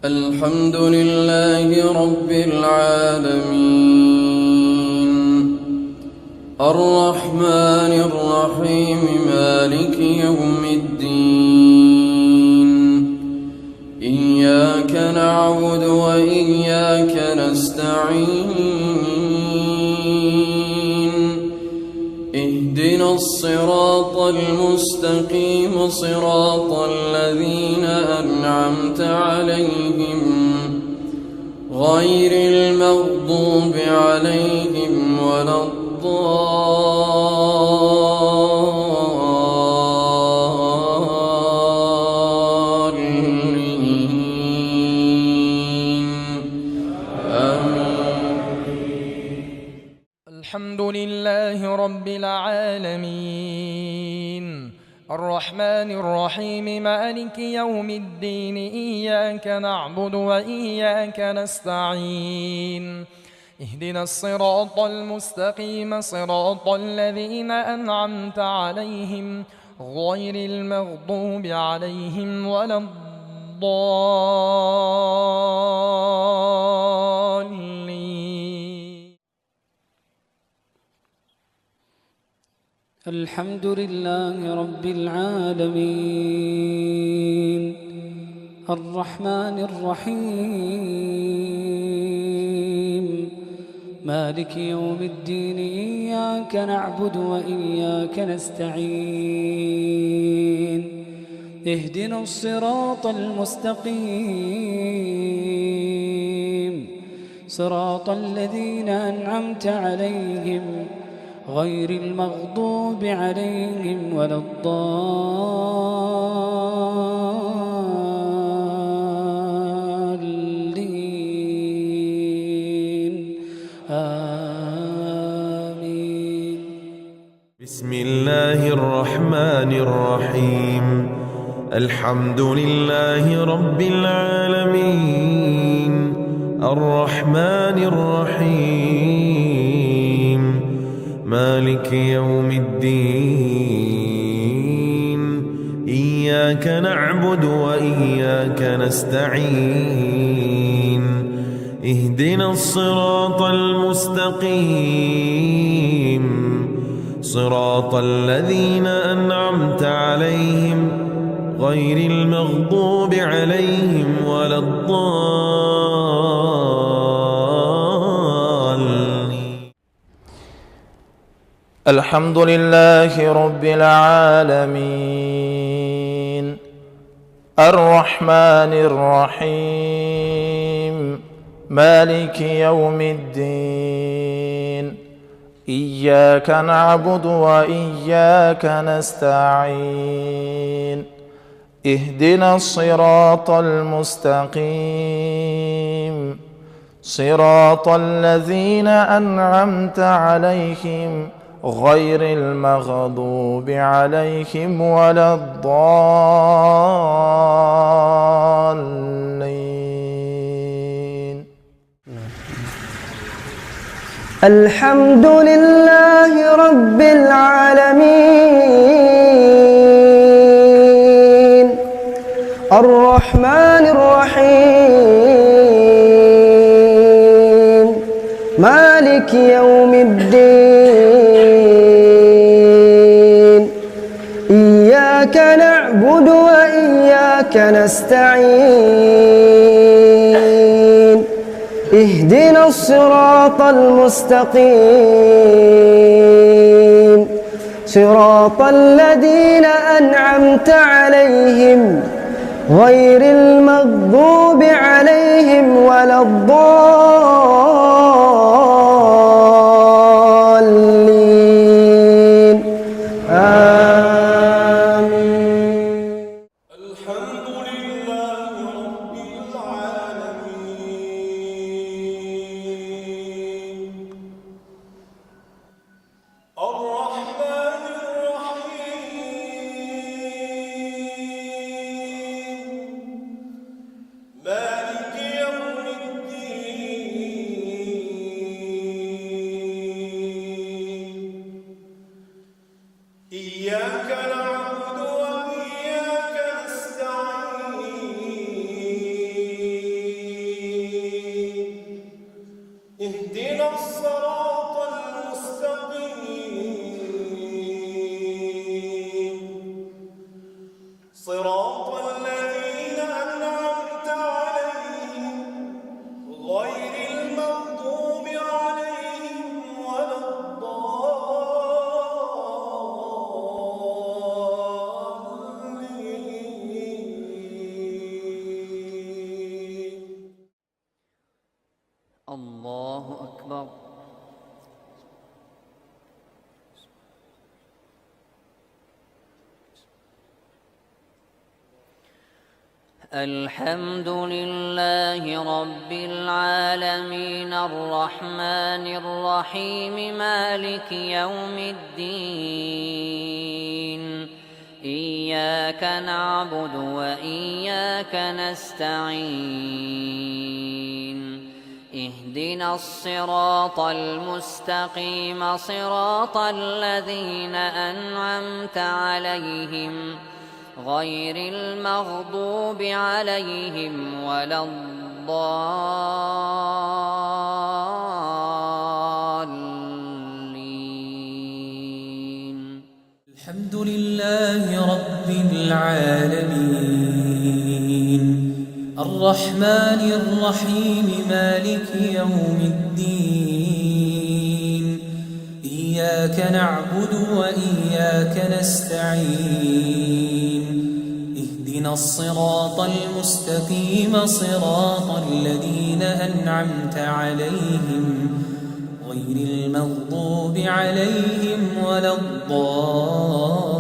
الحمد لله رب العالمين الرحمن الرحيم مالك يوم الدين إياك نعبد وإياك نستعين اهدنا الصراط المستقيم صراط الذين أنعمت عليهم غير المغضوب عليهم ولا الضالين آمين. الحمد لله رب العالمين الرحمن الرحيم مالك يوم الدين إياك نعبد وإياك نستعين اهدنا الصراط المستقيم صراط الذين أنعمت عليهم غير المغضوب عليهم ولا الضالين. الحمد لله رب العالمين الرحمن الرحيم مالك يوم الدين إياك نعبد وإياك نستعين اهدنا الصراط المستقيم صراط الذين أنعمت عليهم غير المغضوب عليهم ولا الضالين آمين. بسم الله الرحمن الرحيم الحمد لله رب العالمين الرحمن الرحيم مالك يوم الدين إياك نعبد وإياك نستعين اهدنا الصراط المستقيم صراط الذين أنعمت عليهم غير المغضوب عليهم ولا الضالين. الحمد لله رب العالمين الرحمن الرحيم مالك يوم الدين إياك نعبد وإياك نستعين اهدنا الصراط المستقيم صراط الذين أنعمت عليهم غير المغضوب عليهم ولا الضالين. الحمد لله رب العالمين الرحمن الرحيم مالك يوم الدين إياك نعبد وإياك نستعين اهدنا الصراط المستقيم صراط الذين أنعمت عليهم غير المغضوب عليهم ولا الضالين آمين. الحمد لله رب العالمين الرحمن الرحيم مالك يوم الدين أكبر. الحمد لله رب العالمين الرحمن الرحيم مالك يوم الدين إياك نعبد وإياك نستعين اهدنا الصراط المستقيم صراط الذين أنعمت عليهم غير المغضوب عليهم ولا الضالين. الحمد لله رب العالمين الرحمن الرحيم مالك يوم الدين إياك نعبد وإياك نستعين اهدنا الصراط المستقيم صراط الذين أنعمت عليهم غير المغضوب عليهم ولا الضالين.